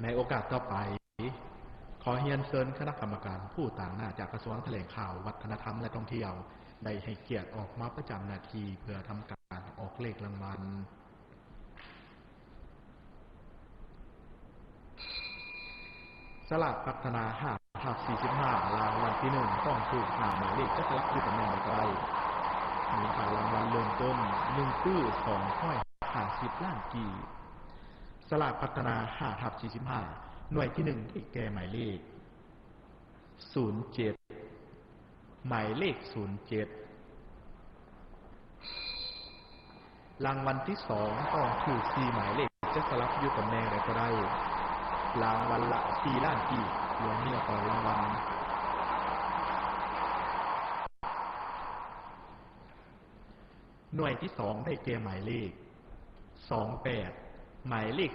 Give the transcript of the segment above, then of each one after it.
ในโอกาสต่อไปขอเรียนเชิญคณะกรรมการผู้ต่างหน้าจากกระทรวงแถลงข่าววัฒนธรรมและท่องเที่ยวได้ให้เกียรติออกมาประจำหน้าที่เพื่อทำการออกเลขรางวัลสลากพัฒนา5/45รางวัลที่1ต้องถูก5หมายเลขจักรลักษณ์ที่ตำแหน่งใดก็ได้มูลค่ารางวัลเริ่มต้น1คือ250ล้านกีบสลากพัฒนา5/45หน่วยที่1ได้แก่หมายเลข07หมายเลข07รางวัลที่2ต้องถูก4หมายเลขจะสลับอยู่ตำแหน่งใดก็ได้รางวัลละ4ล้านกีบรวมมีต่อรางวัลหน่วยที่2ได้แก่หมายเลข28หมายเลข28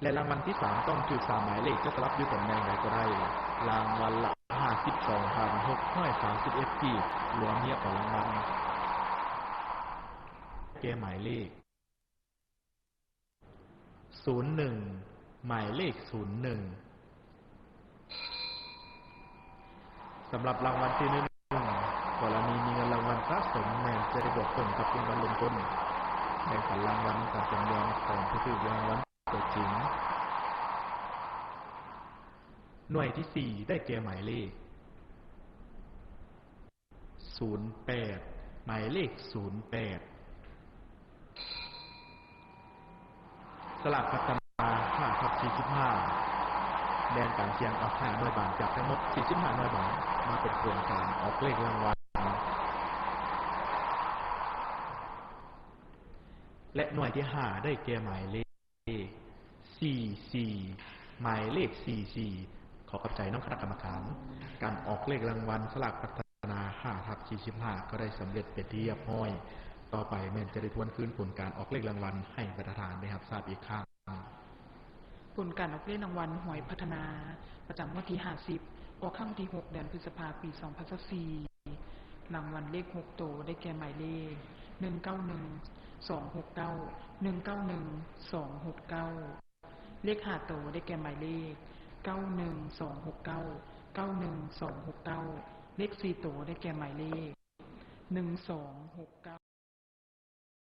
และรางวัลที่3ต้องถูก3หมายเลขจะสลับอยู่ตำแหน่งใดก็ได้รางวัลละ52,631กีบรวมมีต่อรางวัลแก่หมายเลข01หมายเลข01สำหรับรางวัลที่1กรณีมีเงินรางวัลสะสมแม้จะได้บวกเพิ่มกับรางวัลเริ่มต้นแบ่งปันรางวัลตามจำนวนของผู้ถือรางวัลตัวจริงหน่วยที่4ได้แก่หมายเลข08หมายเลข08สลากพัฒนา5/45แดนการเสี่ยงเอา5หน่วยบาทจากทั้งหมด45หน่วยบาทมาเป็นโครงการออกเลขรางวัลและหน่วยที่5ได้แก่หมายเลข44หมายเลข44ขอขอบใจน้องคณะกรรมการการออกเลขรางวัลสลากพัฒนา5/45ก็ได้สำเร็จเป็นที่เรียบร้อยต่อไปแม่นจะได้ทวนคืนผลการออกเลขรางวัลให้ประธานได้รับทราบอีกครั้งผลการออกเลขรางวัลหวยพัฒนาประจำวันที่50ออกค่ำที่6เดือนพฤษภาคมปี2024รางวัลเลข6ตัวได้แก่หมายเลข191269 191269เลข5ตัวได้แก่หมายเลข91269 91269เลข4ตัวได้แก่หมายเลข1269